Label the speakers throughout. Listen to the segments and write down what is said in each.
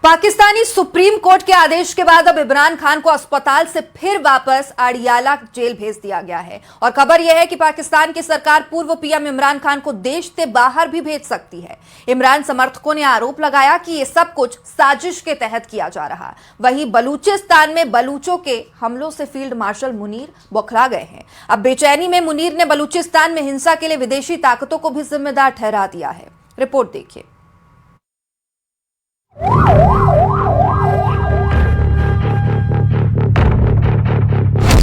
Speaker 1: Pakistani supreme court के आदेश के बाद अब इमरान खान को अस्पताल से फिर वापस अडियाला जेल भेज दिया गया है और खबर यह है कि पाकिस्तान की सरकार पूर्व पीएम इमरान खान को देश से बाहर भी भेज सकती है। इमरान समर्थकों ने आरोप लगाया कि यह सब कुछ साजिश के तहत किया जा रहा। वहीं बलूचिस्तान में बलूचों के हमलों से फील्ड मार्शल मुनीर बौखला गए हैं। अब बेचैनी में मुनीर ने बलूचिस्तान में हिंसा के लिए विदेशी ताकतों को भी जिम्मेदार ठहरा दिया है। रिपोर्ट देखिए।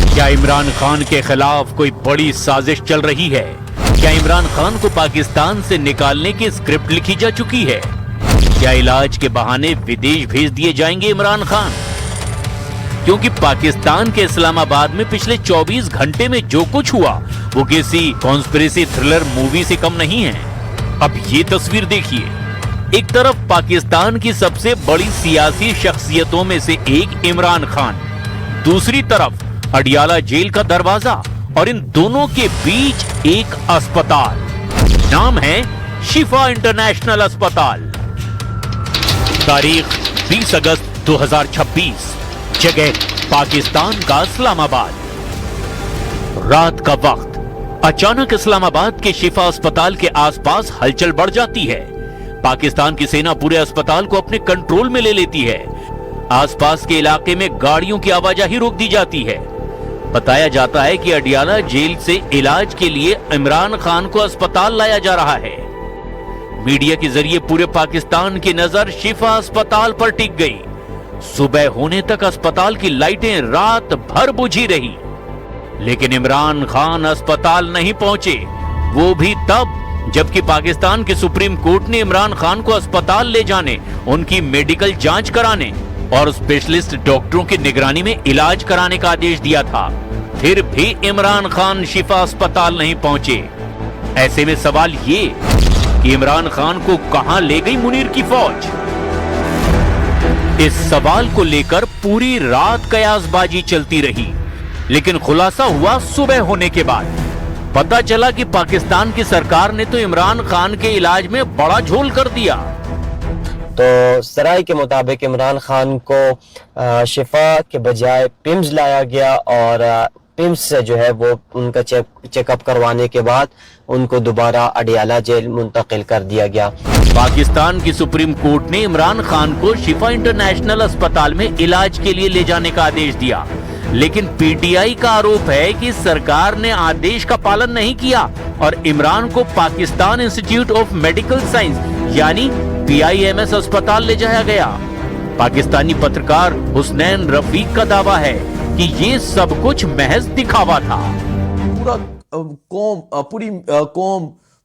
Speaker 2: क्या इमरान खान के खिलाफ कोई बड़ी साजिश चल रही है? क्या इमरान खान को पाकिस्तान से निकालने की स्क्रिप्ट लिखी जा चुकी है? क्या इलाज के बहाने विदेश भेज दिए जाएंगे इमरान खान? क्योंकि पाकिस्तान के इस्लामाबाद में पिछले 24 घंटे में जो कुछ हुआ वो किसी कॉन्स्पिरेसी थ्रिलर मूवी से कम नहीं है। अब ये तस्वीर देखिए। एक तरफ पाकिस्तान की सबसे बड़ी सियासी शख्सियतों में से एक इमरान खान, दूसरी तरफ अडियाला जेल का दरवाजा और इन दोनों के बीच एक अस्पताल। नाम है शिफा इंटरनेशनल अस्पताल। तारीख 20 अगस्त 2026, जगह पाकिस्तान का इस्लामाबाद। रात का वक्त। अचानक इस्लामाबाद के शिफा अस्पताल के आसपास हलचल बढ़ जाती है। पाकिस्तान की सेना पूरे अस्पताल को अपने कंट्रोल में ले लेती है। आसपास के इलाके में गाड़ियों की आवाजाही रोक दी जाती है। बताया जाता है कि अडियाला जेल से इलाज के लिए इमरान खान को अस्पताल लाया जा रहा है। मीडिया के जरिए पूरे पाकिस्तान की नजर शिफा अस्पताल पर टिक गई। सुबह होने तक अस्पताल की लाइटें रात भर बुझी रही, लेकिन इमरान खान अस्पताल नहीं पहुंचे। वो भी तब जबकि पाकिस्तान के सुप्रीम कोर्ट ने इमरान खान को अस्पताल ले जाने, उनकी मेडिकल जांच कराने और स्पेशलिस्ट डॉक्टरों की निगरानी में इलाज कराने का आदेश दिया था। फिर भी इमरान खान शिफा अस्पताल नहीं पहुंचे। ऐसे में सवाल ये कि इमरान खान को कहां ले गई मुनीर की फौज? इस सवाल को लेकर पूरी रात कयासबाजी चलती रही, लेकिन खुलासा हुआ सुबह होने के बाद। पता चला कि पाकिस्तान की सरकार ने तो इमरान खान के इलाज में बड़ा झोल कर दिया।
Speaker 3: तो सराय के मुताबिक इमरान खान को शिफा के बजाय पिम्स लाया गया और पिम्स से जो है वो उनका चेकअप करवाने के बाद उनको दोबारा अडियाला जेल मुंतकिल कर दिया गया।
Speaker 2: पाकिस्तान की सुप्रीम कोर्ट ने इमरान खान को शिफा इंटरनेशनल अस्पताल में इलाज के लिए ले जाने का आदेश दिया, लेकिन पीटीआई का आरोप है कि सरकार ने आदेश का पालन नहीं किया और इमरान को Pakistan institute of medical science यानी PIMS अस्पताल ले जाया गया। पाकिस्तानी पत्रकार हुसनैन रफीक का दावा है कि ये सब कुछ महज दिखावा था।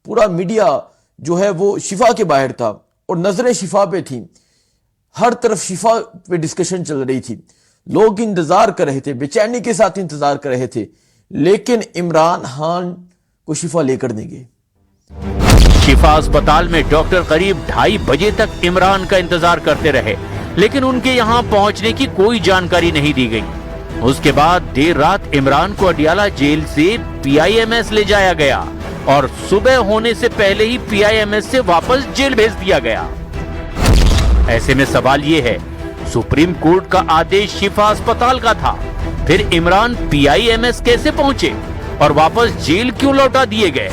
Speaker 4: पूरा मीडिया जो है वो शिफा के बाहर था और नजरें शिफा पे थी। हर तरफ शिफा पे डिस्कशन चल रही थी। लोग इंतजार कर रहे थे, बेचैनी के साथ इंतजार कर रहे थे, लेकिन इमरान खान को शिफा लेकर नहीं गए।
Speaker 2: शिफा अस्पताल में डॉक्टर करीब 2:30 बजे तक इमरान का इंतजार करते रहे, लेकिन उनके यहां पहुंचने की कोई जानकारी नहीं दी गई। उसके बाद देर रात इमरान को अडियाला जेल से PIMS ले जाया गया और सुबह होने से पहले ही PIMS से वापस जेल भेज दिया गया। ऐसे में सवाल ये है, सुप्रीम कोर्ट का आदेश शिफा अस्पताल का था, फिर इमरान PIMS कैसे पहुंचे और वापस जेल क्यों लौटा दिए गए?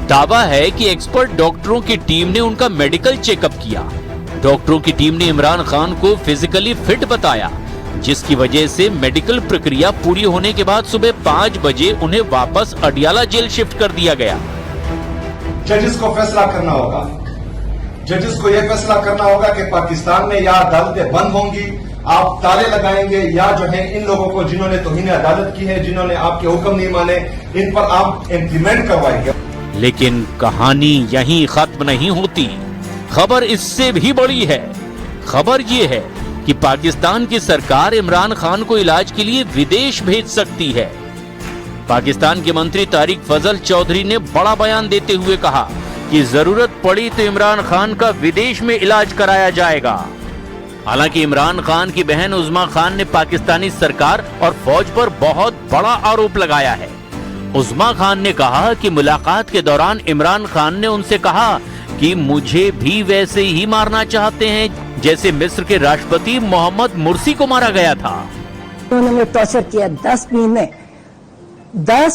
Speaker 2: दावा है कि एक्सपर्ट डॉक्टरों की टीम ने उनका मेडिकल चेकअप किया। डॉक्टरों की टीम ने इमरान खान को फिजिकली फिट बताया, जिसकी वजह से मेडिकल प्रक्रिया पूरी होने के बाद सुबह 5 बजे उन्हें वापस अडियाला जेल शिफ्ट कर दिया गया।
Speaker 5: जजेस को फैसला करना होगा। जजेस को यह फैसला करना होगा कि पाकिस्तान में या अदालतें बंद होंगी, आप ताले लगाएंगे, या जो है इन लोगों को जिन्होंने तौहीन अदालत की है, जिन्होंने आपके हुक्म नहीं माने, इन पर आप इम्प्लीमेंट करवाएंगे।
Speaker 2: लेकिन कहानी यहीं खत्म नहीं होती। खबर इससे भी बड़ी है। खबर ये है कि पाकिस्तान की सरकार इमरान खान को इलाज के लिए विदेश भेज सकती है। पाकिस्तान के मंत्री तारिक फजल चौधरी ने बड़ा बयान देते हुए कहा कि जरूरत पड़ी तो इमरान खान का विदेश में इलाज कराया जाएगा। हालांकि इमरान खान की बहन उज़्मा खान ने पाकिस्तानी सरकार और फौज पर बहुत बड़ा आरोप लगाया है। उज़्मा खान ने कहा कि मुलाकात के दौरान इमरान खान ने उनसे कहा कि मुझे भी वैसे ही मारना चाहते हैं जैसे मिस्र के राष्ट्रपति मोहम्मद मुर्सी को मारा गया था।
Speaker 6: उन्होंने मुझे टॉर्चर किया 10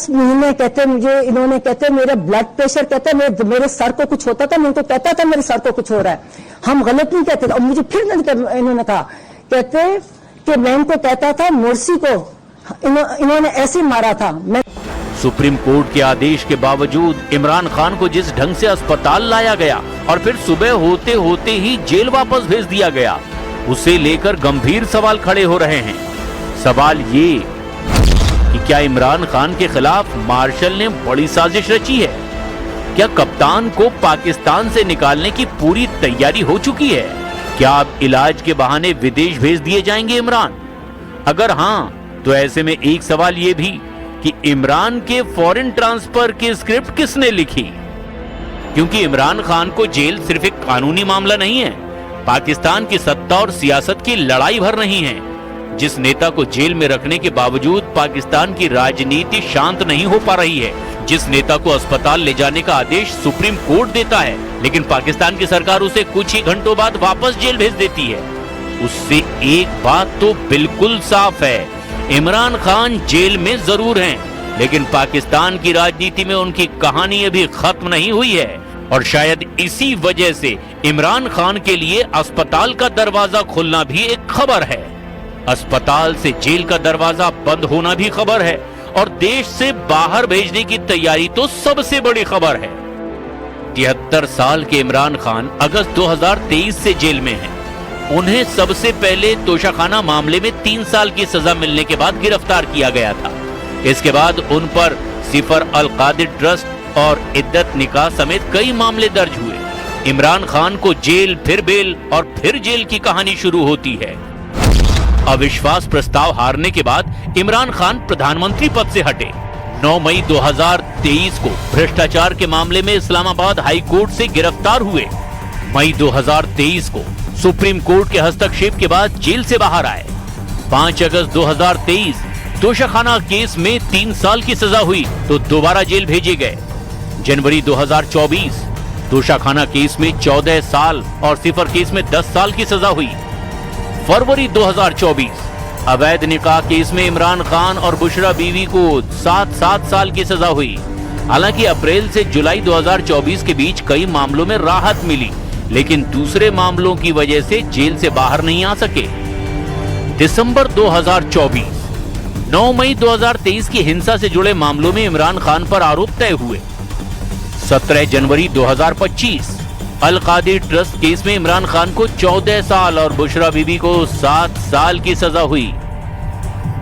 Speaker 6: महीने कहते मुझे, इन्होंने कहते मेरा ब्लड प्रेशर, कहते मेरे सर को कुछ होता था, मैं उनको कहता था मेरे सर को कुछ हो रहा है, हम गलत नहीं कहते थे। और मुझे फिर इन्होंने कहा, कहते कि मैं इनको कहता था मुर्सी को इन्होंने ऐसे मारा था। मैं
Speaker 2: सुप्रीम कोर्ट के आदेश के बावजूद इमरान खान को जिस ढंग से अस्पताल लाया गया और फिर सुबह होते होते ही जेल वापस भेज दिया गया, उसे लेकर गंभीर सवाल खड़े हो रहे हैं। सवाल ये कि क्या इमरान खान के खिलाफ मार्शल ने बड़ी साजिश रची है? क्या कप्तान को पाकिस्तान से निकालने की पूरी तैयारी हो चुकी है? क्या अब इलाज के बहाने विदेश भेज दिए जाएंगे इमरान? अगर हां, तो ऐसे में एक सवाल ये भी कि इमरान के फॉरेन ट्रांसफर की स्क्रिप्ट किसने लिखी? क्योंकि इमरान खान को जेल सिर्फ एक कानूनी मामला नहीं है, पाकिस्तान की सत्ता और सियासत की लड़ाई भर रही है। जिस नेता को जेल में रखने के बावजूद पाकिस्तान की राजनीति शांत नहीं हो पा रही है, जिस नेता को अस्पताल ले जाने का आदेश सुप्रीम कोर्ट देता है, लेकिन पाकिस्तान की सरकार उसे कुछ ही घंटों बाद वापस जेल भेज देती है, उससे एक बात तो बिल्कुल साफ है, इमरान खान जेल में जरूर हैं, लेकिन पाकिस्तान की राजनीति में उनकी कहानी अभी खत्म नहीं हुई है। और शायद इसी वजह से इमरान खान के लिए अस्पताल का दरवाजा खुलना भी एक खबर है, अस्पताल से जेल का दरवाजा बंद होना भी खबर है, और देश से बाहर भेजने की तैयारी तो सबसे बड़ी खबर है। 73 साल के इमरान खान अगस्त 2023 से जेल में हैं। उन्हें सबसे पहले तोशाखाना मामले में 3 साल की सजा मिलने के बाद गिरफ्तार किया गया था। इसके बाद उन पर सिफर अल कादिर ट्रस्ट और इद्दत निकाह समेत कई मामले दर्ज हुए। इमरान खान को जेल, फिर बेल और फिर जेल की कहानी शुरू होती है। अविश्वास प्रस्ताव हारने के बाद इमरान खान प्रधानमंत्री पद से हटे। 9 मई 2023 को भ्रष्टाचार के मामले में इस्लामाबाद हाई कोर्ट से गिरफ्तार हुए। मई 2023 को सुप्रीम कोर्ट के हस्तक्षेप के बाद जेल से बाहर आए। 5 अगस्त 2023 तोशाखाना केस में 3 साल की सजा हुई तो दोबारा जेल भेजे गए। जनवरी 2024 तोशाखाना केस में 14 साल और सिफर केस में 10 साल की सजा हुई। फरवरी 2024 अवैध निकाह केस में इमरान खान और बुशरा बीवी को 7 साल की सजा हुई। हालांकि अप्रैल से जुलाई 2024 के बीच कई मामलों में राहत मिली, लेकिन दूसरे मामलों की वजह से जेल से बाहर नहीं आ सके। दिसंबर 2024 9 मई 2023 की हिंसा से जुड़े मामलों में इमरान खान पर आरोप तय हुए। 17 जनवरी 2025 अल कादिर ट्रस्ट केस में इमरान खान को 14 साल और बुशरा बीबी को 7 साल की सजा हुई।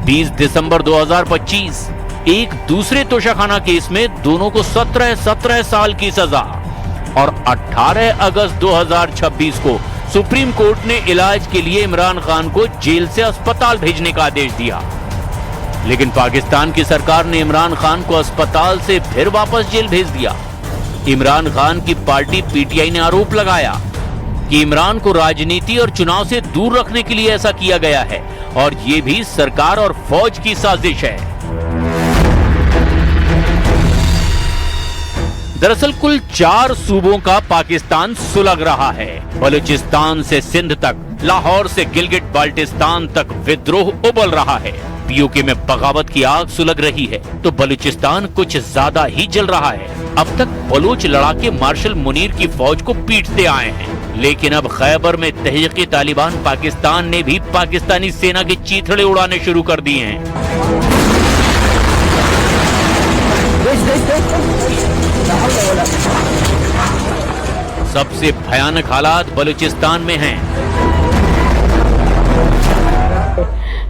Speaker 2: 20 दिसंबर 2025 एक दूसरे तोशाखाना केस में दोनों को 17 साल की सजा, और 18 अगस्त 2026 को सुप्रीम कोर्ट ने इलाज के लिए इमरान खान को जेल से अस्पताल भेजने का आदेश दिया। लेकिन पाकिस्तान की सरकार ने इमरान खान को अस्पताल से फिर वापस जेल भेज दिया। इमरान खान की पार्टी पीटीआई ने आरोप लगाया कि इमरान को राजनीति और चुनाव से दूर रखने के लिए ऐसा किया गया है, और ये भी सरकार और फौज की साजिश है। दरअसल कुल 4 सूबों का पाकिस्तान सुलग रहा है। बलूचिस्तान से सिंध तक, लाहौर से गिलगिट बाल्टिस्तान तक विद्रोह उबल रहा है। पीओके में बगावत की आग सुलग रही है तो बलूचिस्तान कुछ ज्यादा ही जल रहा है। अब तक बलूच लड़ाके मार्शल मुनीर की फौज को पीटते आए हैं, लेकिन अब खैबर में तहरीक तालिबान पाकिस्तान ने भी पाकिस्तानी सेना के चीथड़े उड़ाने शुरू कर दिए हैं। सबसे भयानक हालात बलूचिस्तान में हैं।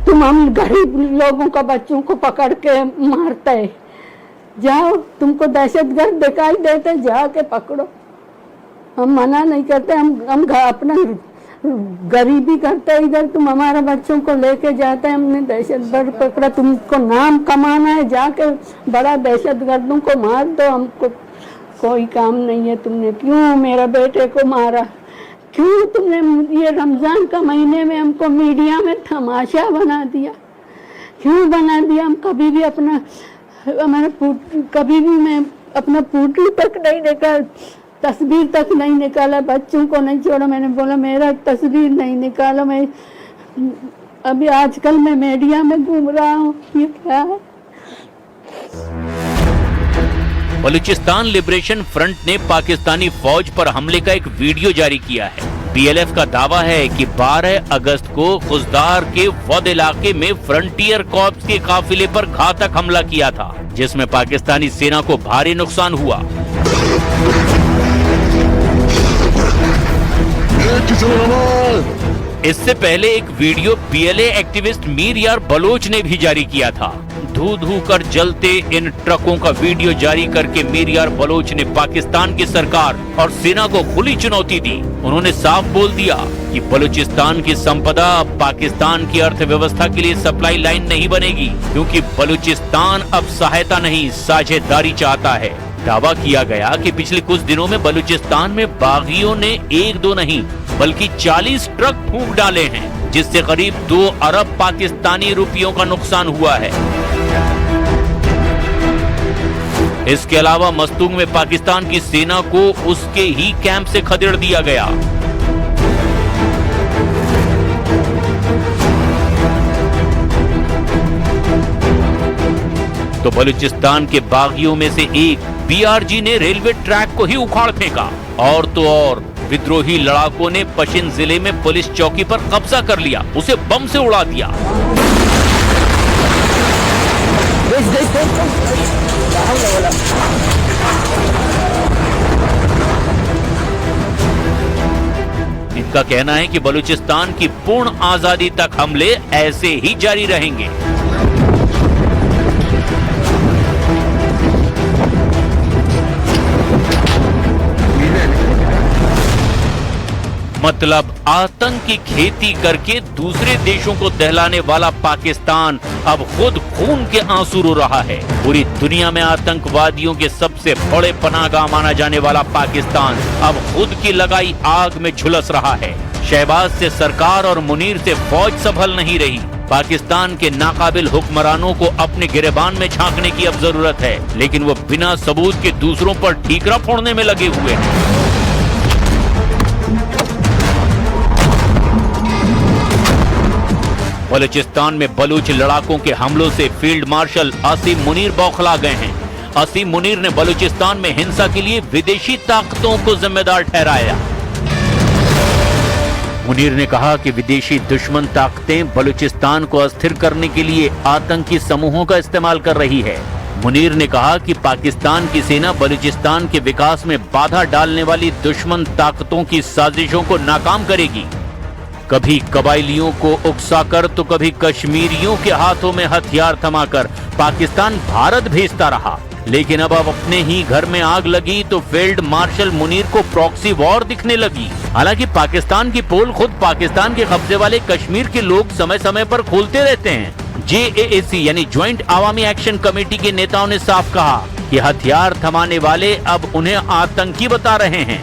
Speaker 7: तुम हम गरीब लोगों का बच्चों को पकड़ के मारते, जाओ, तुमको दहशतगर्द दिखाई देते जाके पकड़ो। हम मना नहीं करते, हम अपना गरीबी करते, इधर तुम हमारे बच्चों को लेके जाते हैं, हमने दहशतगर्द पकड़ा, तुमको नाम कमाना है, जाके बड़ा दहशतगर्दों को मार दो, हमको कोई काम नहीं है। तुमने क्यों मेरे बेटे को मारा, क्यों तुमने ये रमजान का महीने में हमको मीडिया में तमाशा बना दिया, क्यों बना दिया? हम कभी भी कभी भी मैं अपना पुतली तक नहीं देखा, तस्वीर तक नहीं निकाला, बच्चों को नहीं छोड़ा। मैंने बोला मेरा तस्वीर नहीं निकाला। मैं अभी आजकल मैं मीडिया में घूम रहा हूँ, ये क्या है?
Speaker 2: बलूचिस्तान लिबरेशन फ्रंट ने पाकिस्तानी फौज पर हमले का एक वीडियो जारी किया है। पीएलएफ का दावा है कि 12 अगस्त को खुजदार के वद इलाके में फ्रंटियर कॉर्प्स के काफिले पर घातक हमला किया था, जिसमें पाकिस्तानी सेना को भारी नुकसान हुआ। इससे पहले एक वीडियो पीएलए एक्टिविस्ट मीर यार बलोच ने भी जारी किया था। धू धू कर जलते इन ट्रकों का वीडियो जारी करके मीर यार बलोच ने पाकिस्तान की सरकार और सेना को खुली चुनौती दी। उन्होंने साफ बोल दिया कि बलूचिस्तान की संपदा अब पाकिस्तान की अर्थव्यवस्था के लिए सप्लाई लाइन नहीं बनेगी, क्योंकि बलूचिस्तान अब सहायता नहीं साझेदारी चाहता है। दावा किया गया कि पिछले कुछ दिनों में बलूचिस्तान में बागियों ने 1-2 नहीं बल्कि 40 ट्रक फूंक डाले हैं, जिससे करीब 2 अरब पाकिस्तानी रुपयों का नुकसान हुआ है। इसके अलावा मस्तूंग में पाकिस्तान की सेना को उसके ही कैंप से खदेड़ दिया गया। तो बलूचिस्तान के बागियों में से एक बीआरजी ने रेलवे ट्रैक को ही उखाड़ फेंका। और तो और विद्रोही लड़ाकों ने पशिन जिले में पुलिस चौकी पर कब्जा कर लिया, उसे बम से उड़ा दिया। इनका कहना है कि बलूचिस्तान की पूर्ण आजादी तक हमले ऐसे ही जारी रहेंगे। मतलब आतंक की खेती करके दूसरे देशों को दहलाने वाला पाकिस्तान अब खुद खून के आंसू रो रहा है। पूरी दुनिया में आतंकवादियों के सबसे बड़े पनाहगाह माना जाने वाला पाकिस्तान अब खुद की लगाई आग में झुलस रहा है। शहबाज से सरकार और मुनीर से फौज संभल नहीं रही। पाकिस्तान के नाकाबिल हुक्मरानों को अपने गिरेबान में झांकने की अब जरूरत है, लेकिन वो बिना सबूत के दूसरों पर ठीकरा फोड़ने में लगे हुए हैं। बलूचिस्तान में बलूच लड़ाकों के हमलों से फील्ड मार्शल असीम मुनीर बौखला गए हैं। असीम मुनीर ने बलूचिस्तान में हिंसा के लिए विदेशी ताकतों को जिम्मेदार ठहराया। मुनीर ने कहा कि विदेशी दुश्मन ताकतें बलूचिस्तान को अस्थिर करने के लिए आतंकी समूहों का इस्तेमाल कर रही है। मुनीर ने कहा कि पाकिस्तान की सेना बलूचिस्तान के विकास में बाधा डालने वाली दुश्मन ताकतों की साजिशों को नाकाम करेगी। कभी कबायलियों को उकसाकर तो कभी कश्मीरियों के हाथों में हथियार थमाकर पाकिस्तान भारत भेजता रहा, लेकिन अब अपने ही घर में आग लगी तो फील्ड मार्शल मुनीर को प्रॉक्सी वॉर दिखने लगी। हालांकि पाकिस्तान की पोल खुद पाकिस्तान के कब्जे वाले कश्मीर के लोग समय समय पर खोलते रहते हैं। JAAC यानी ज्वाइंट आवामी एक्शन कमेटी के नेताओं ने साफ कहा कि हथियार थमाने वाले अब उन्हें आतंकी बता रहे हैं।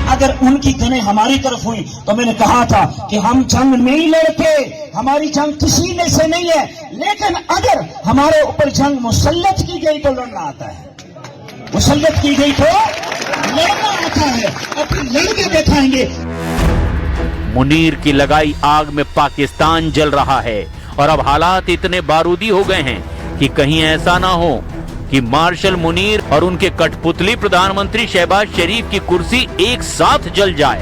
Speaker 8: अगर उनकी गनें हमारी तरफ हुई तो मैंने कहा था कि हम जंग नहीं लड़ते, हमारी जंग किसी में से नहीं है, लेकिन अगर हमारे ऊपर जंग मुसल्लत की गई तो लड़ना आता है, मुसल्लत की गई तो लड़ना आता है, अब लड़के दिखाएंगे।
Speaker 2: मुनीर की लगाई आग में पाकिस्तान जल रहा है और अब हालात इतने बारूदी हो गए हैं कि कहीं ऐसा ना हो कि मार्शल मुनीर और उनके कठपुतली प्रधानमंत्री शहबाज शरीफ की कुर्सी एक साथ जल जाए।